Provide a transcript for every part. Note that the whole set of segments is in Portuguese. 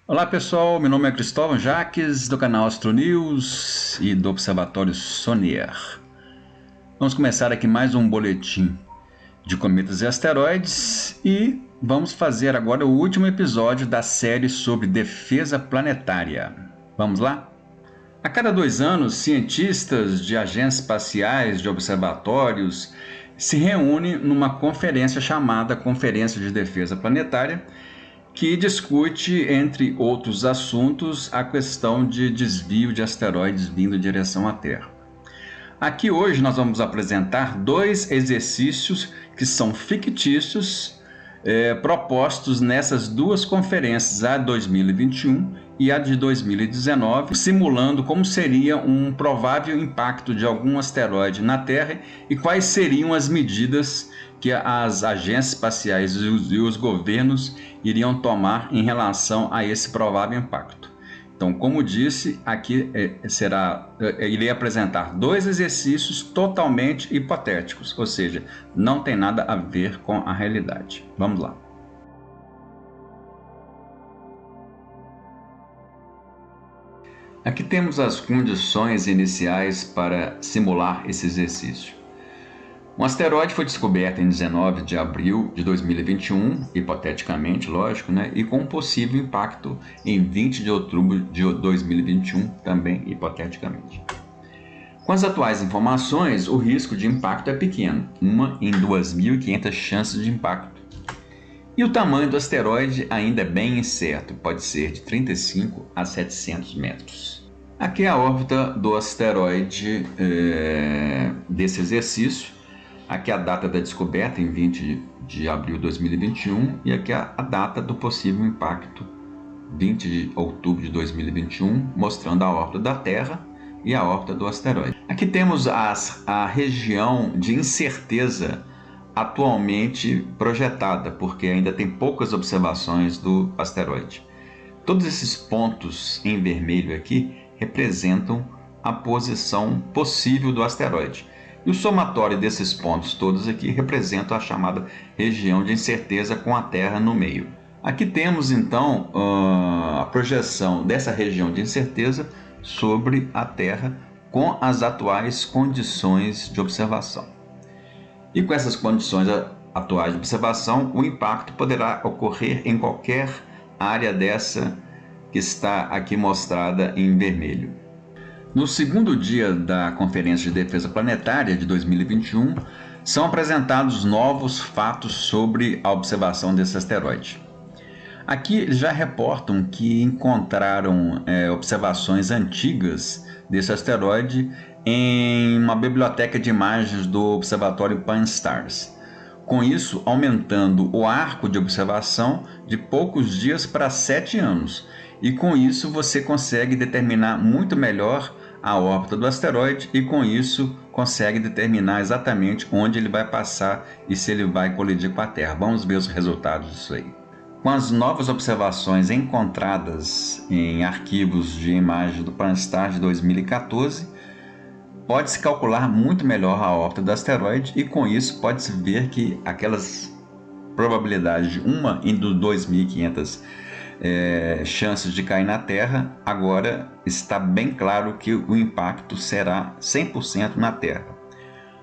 Olá pessoal, meu nome é Cristóvão Jaques, do canal Astro News e do Observatório Sonier. Vamos começar aqui mais um boletim de cometas e asteroides e vamos fazer agora o último episódio da série sobre defesa planetária. Vamos lá? A cada 2 anos, cientistas de agências espaciais, de observatórios, se reúnem numa conferência chamada Conferência de Defesa Planetária, que discute, entre outros assuntos, a questão de desvio de asteroides vindo em direção à Terra. Aqui hoje nós vamos apresentar 2 exercícios que são fictícios, propostos nessas 2 conferências, a de 2021 e a de 2019, simulando como seria um provável impacto de algum asteroide na Terra e quais seriam as medidas que as agências espaciais e os governos iriam tomar em relação a esse provável impacto. Então, como disse, aqui irei apresentar 2 exercícios totalmente hipotéticos, ou seja, não tem nada a ver com a realidade. Vamos lá. Aqui temos as condições iniciais para simular esse exercício. Um asteroide foi descoberto em 19 de abril de 2021, hipoteticamente, lógico, né? E com possível impacto em 20 de outubro de 2021, também hipoteticamente. Com as atuais informações, o risco de impacto é pequeno, 1 em 2.500 chances de impacto. E o tamanho do asteroide ainda é bem incerto, pode ser de 35 a 700 metros. Aqui é a órbita do asteroide desse exercício. Aqui é a data da descoberta, em 20 de abril de 2021, e aqui é a data do possível impacto, 20 de outubro de 2021, mostrando a órbita da Terra e a órbita do asteroide. Aqui temos a região de incerteza atualmente projetada, porque ainda tem poucas observações do asteroide. Todos esses pontos em vermelho aqui representam a posição possível do asteroide. E o somatório desses pontos todos aqui representa a chamada região de incerteza com a Terra no meio. Aqui temos então a projeção dessa região de incerteza sobre a Terra com as atuais condições de observação. E com essas condições atuais de observação, o impacto poderá ocorrer em qualquer área dessa que está aqui mostrada em vermelho. No segundo dia da Conferência de Defesa Planetária de 2021, são apresentados novos fatos sobre a observação desse asteroide. Aqui eles já reportam que encontraram observações antigas desse asteroide em uma biblioteca de imagens do Observatório Pan-STARRS. Com isso, aumentando o arco de observação de poucos dias para 7 anos. E com isso você consegue determinar muito melhor a órbita do asteroide e com isso consegue determinar exatamente onde ele vai passar e se ele vai colidir com a Terra. Vamos ver os resultados disso aí. Com as novas observações encontradas em arquivos de imagem do Pan-STARRS de 2014, pode-se calcular muito melhor a órbita do asteroide e com isso pode-se ver que aquelas probabilidades de 1 em 2.500 chances de cair na Terra, agora está bem claro que o impacto será 100% na Terra.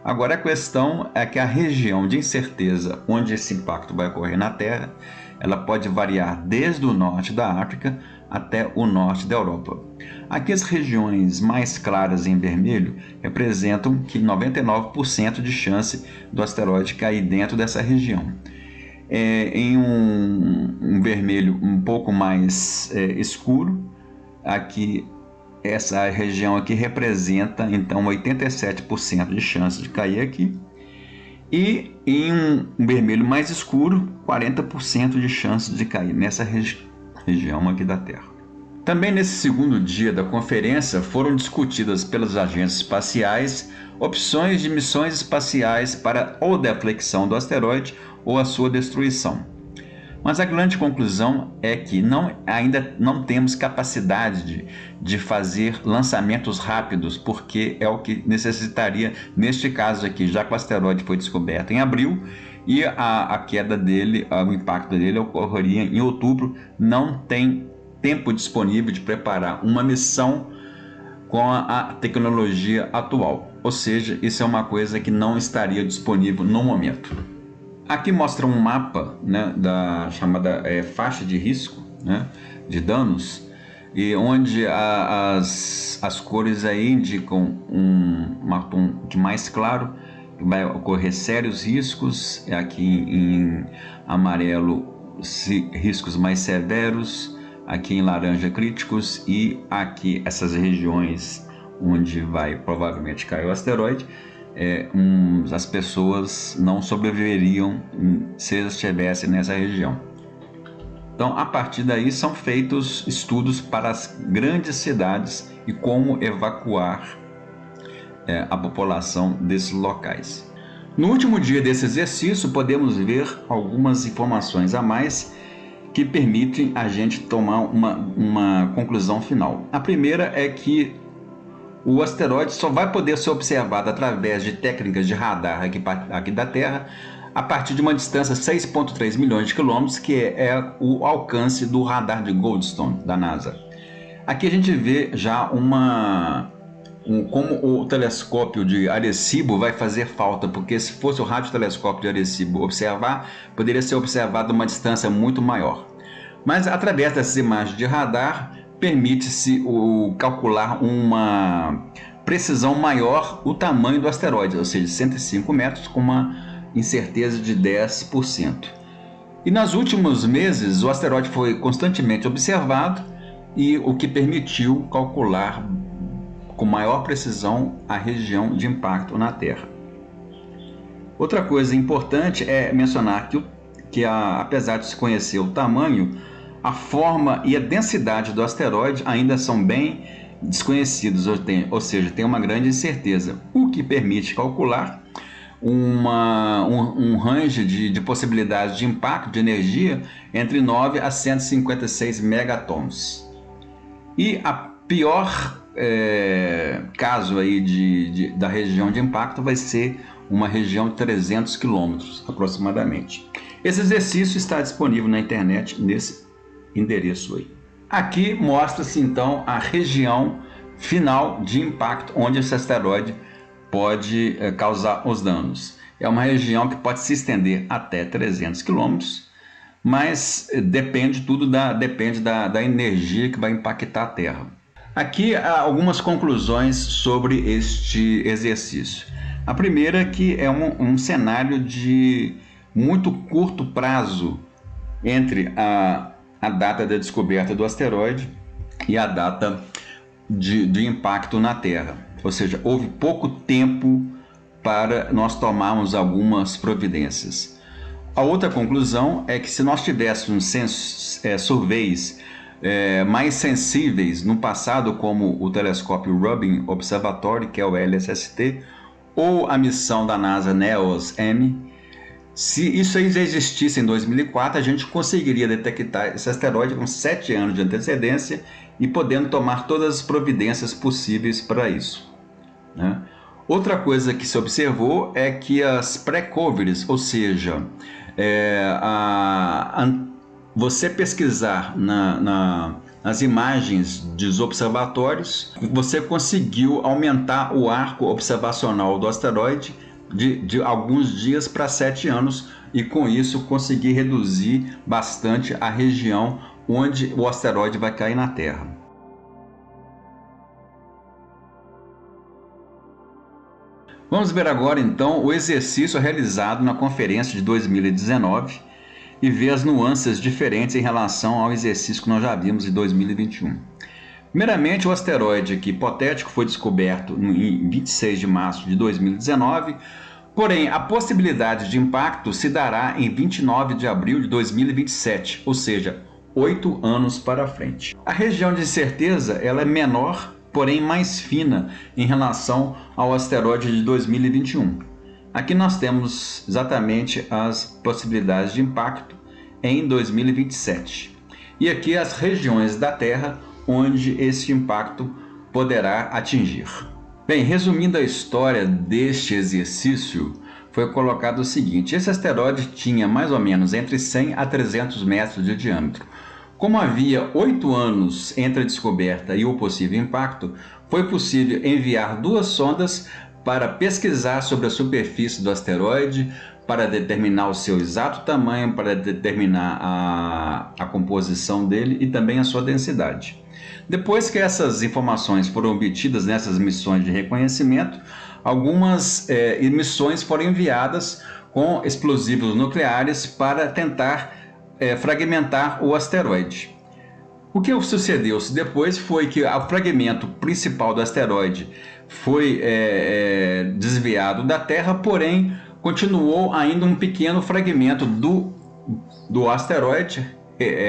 Agora a questão é que a região de incerteza onde esse impacto vai ocorrer na Terra, ela pode variar desde o norte da África até o norte da Europa. Aqui as regiões mais claras em vermelho representam que 99% de chance do asteroide cair dentro dessa região. Em um vermelho um pouco mais escuro, aqui essa região aqui representa então 87% de chance de cair aqui, e em um vermelho mais escuro 40% de chance de cair nessa região aqui da Terra. Também nesse segundo dia da conferência foram discutidas pelas agências espaciais opções de missões espaciais para ou deflexão do asteroide ou a sua destruição. Mas a grande conclusão é que ainda não temos capacidade de fazer lançamentos rápidos, porque é o que necessitaria neste caso aqui, já que o asteroide foi descoberto em abril e a queda dele, o impacto dele ocorreria em outubro, não tem tempo disponível de preparar uma missão com a tecnologia atual. Ou seja, isso é uma coisa que não estaria disponível no momento. Aqui mostra um mapa, né, da chamada faixa de risco, né, de danos, e onde as cores aí indicam um tom de mais claro, que vai ocorrer sérios riscos, aqui em amarelo riscos mais severos, aqui em laranja críticos, e aqui essas regiões onde vai provavelmente cair o asteroide, as pessoas não sobreviveriam se elas estivessem nessa região. Então, a partir daí são feitos estudos para as grandes cidades e como evacuar a população desses locais. No último dia desse exercício, podemos ver algumas informações a mais que permitem a gente tomar uma conclusão final. A primeira é que o asteroide só vai poder ser observado através de técnicas de radar aqui da Terra a partir de uma distância de 6,3 milhões de quilômetros, que é o alcance do radar de Goldstone da NASA. Aqui a gente vê já como o telescópio de Arecibo vai fazer falta, porque se fosse o radiotelescópio de Arecibo observar, poderia ser observado a uma distância muito maior. Mas através dessas imagens de radar, permite-se calcular uma precisão maior o tamanho do asteroide, ou seja, 105 metros, com uma incerteza de 10%. E nos últimos meses, o asteroide foi constantemente observado, e o que permitiu calcular com maior precisão a região de impacto na Terra. Outra coisa importante é mencionar que apesar de se conhecer o tamanho, a forma e a densidade do asteroide ainda são bem desconhecidos, ou seja, tem uma grande incerteza, o que permite calcular um range de possibilidades de impacto de energia entre 9 a 156 megatons. E a pior caso aí da região de impacto vai ser uma região de 300 quilômetros aproximadamente. Esse exercício está disponível na internet nesse endereço aí. Aqui mostra-se então a região final de impacto onde esse asteroide pode causar os danos. É uma região que pode se estender até 300 quilômetros, mas depende da energia que vai impactar a Terra. Aqui há algumas conclusões sobre este exercício. A primeira é que é um cenário de muito curto prazo entre a data da descoberta do asteroide e a data de impacto na Terra. Ou seja, houve pouco tempo para nós tomarmos algumas providências. A outra conclusão é que se nós tivéssemos surveys mais sensíveis no passado, como o telescópio Rubin Observatory, que é o LSST, ou a missão da NASA NEOS-M, se isso aí já existisse em 2004, a gente conseguiria detectar esse asteroide com 7 anos de antecedência e podendo tomar todas as providências possíveis para isso, né? Outra coisa que se observou é que as pré-coveries, ou seja, você pesquisar nas imagens dos observatórios, você conseguiu aumentar o arco observacional do asteroide de alguns dias para 7 anos, e com isso conseguir reduzir bastante a região onde o asteroide vai cair na Terra. Vamos ver agora então o exercício realizado na conferência de 2019 e ver as nuances diferentes em relação ao exercício que nós já vimos em 2021. Primeiramente, o asteroide aqui, hipotético, foi descoberto em 26 de março de 2019, porém a possibilidade de impacto se dará em 29 de abril de 2027, ou seja, 8 anos para frente. A região de incerteza ela é menor, porém mais fina em relação ao asteroide de 2021. Aqui nós temos exatamente as possibilidades de impacto em 2027. E aqui as regiões da Terra onde esse impacto poderá atingir. Bem, resumindo a história deste exercício, foi colocado o seguinte: esse asteroide tinha mais ou menos entre 100 a 300 metros de diâmetro, Como havia 8 anos entre a descoberta e o possível impacto, foi possível enviar 2 sondas para pesquisar sobre a superfície do asteroide, para determinar o seu exato tamanho, para determinar a composição dele e também a sua densidade. Depois que essas informações foram obtidas nessas missões de reconhecimento, algumas missões foram enviadas com explosivos nucleares para tentar fragmentar o asteroide. O que sucedeu-se depois foi que o fragmento principal do asteroide foi desviado da Terra, porém continuou ainda um pequeno fragmento do asteroide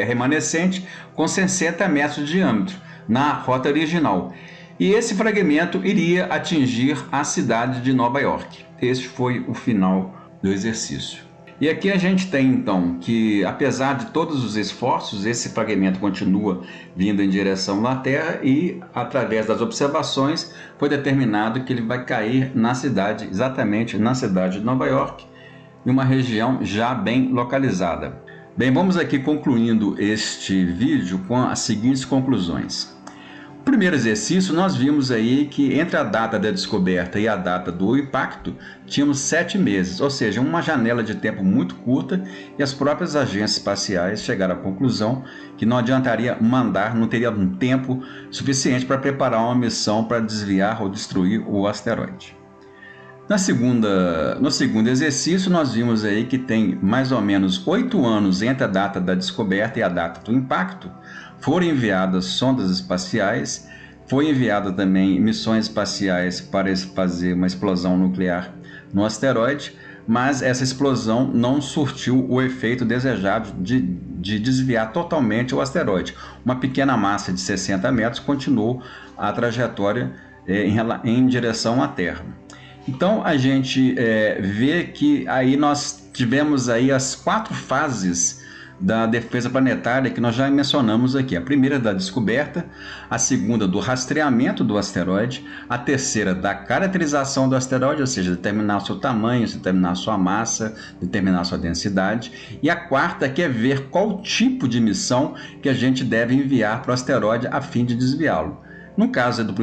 remanescente com 60 metros de diâmetro na rota original. E esse fragmento iria atingir a cidade de Nova York. Esse foi o final do exercício. E aqui a gente tem então que, apesar de todos os esforços, esse fragmento continua vindo em direção à Terra e, através das observações, foi determinado que ele vai cair na cidade, exatamente na cidade de Nova York, em uma região já bem localizada. Bem, vamos aqui concluindo este vídeo com as seguintes conclusões. No primeiro exercício, nós vimos aí que entre a data da descoberta e a data do impacto, tínhamos 7 meses, ou seja, uma janela de tempo muito curta, e as próprias agências espaciais chegaram à conclusão que não adiantaria mandar, não teria um tempo suficiente para preparar uma missão para desviar ou destruir o asteroide. No segundo exercício, nós vimos aí que tem mais ou menos 8 anos entre a data da descoberta e a data do impacto. Foram enviadas sondas espaciais, foi enviada também missões espaciais para fazer uma explosão nuclear no asteroide, mas essa explosão não surtiu o efeito desejado de desviar totalmente o asteroide. Uma pequena massa de 60 metros continuou a trajetória em direção à Terra. Então a gente vê que aí nós tivemos aí as 4 fases da defesa planetária que nós já mencionamos aqui. A primeira da descoberta, a segunda do rastreamento do asteroide, a terceira da caracterização do asteroide, ou seja, determinar o seu tamanho, determinar a sua massa, determinar a sua densidade, e a quarta que é ver qual tipo de missão que a gente deve enviar para o asteroide a fim de desviá-lo. No caso do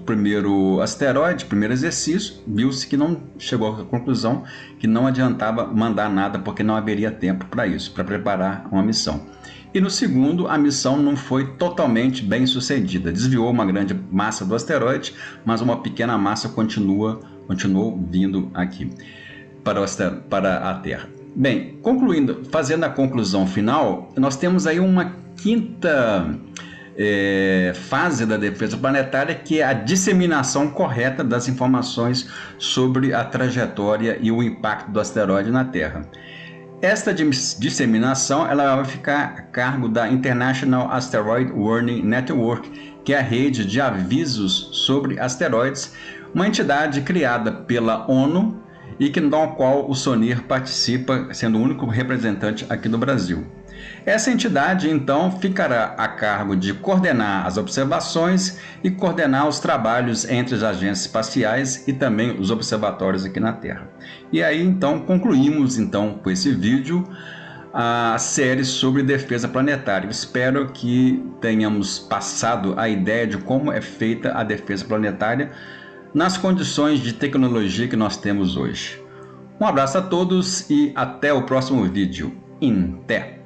primeiro asteroide, primeiro exercício, viu-se que não chegou à conclusão que não adiantava mandar nada porque não haveria tempo para isso, para preparar uma missão. E no segundo, a missão não foi totalmente bem sucedida. Desviou uma grande massa do asteroide, mas uma pequena massa continuou vindo aqui para a Terra. Bem, concluindo, fazendo a conclusão final, nós temos aí uma quinta fase da defesa planetária, que é a disseminação correta das informações sobre a trajetória e o impacto do asteroide na Terra. Esta disseminação ela vai ficar a cargo da International Asteroid Warning Network, que é a rede de avisos sobre asteroides, uma entidade criada pela ONU e na qual o SONIR participa, sendo o único representante aqui no Brasil. Essa entidade, então, ficará a cargo de coordenar as observações e coordenar os trabalhos entre as agências espaciais e também os observatórios aqui na Terra. E aí, então, concluímos com esse vídeo a série sobre defesa planetária. Espero que tenhamos passado a ideia de como é feita a defesa planetária nas condições de tecnologia que nós temos hoje. Um abraço a todos e até o próximo vídeo. Até!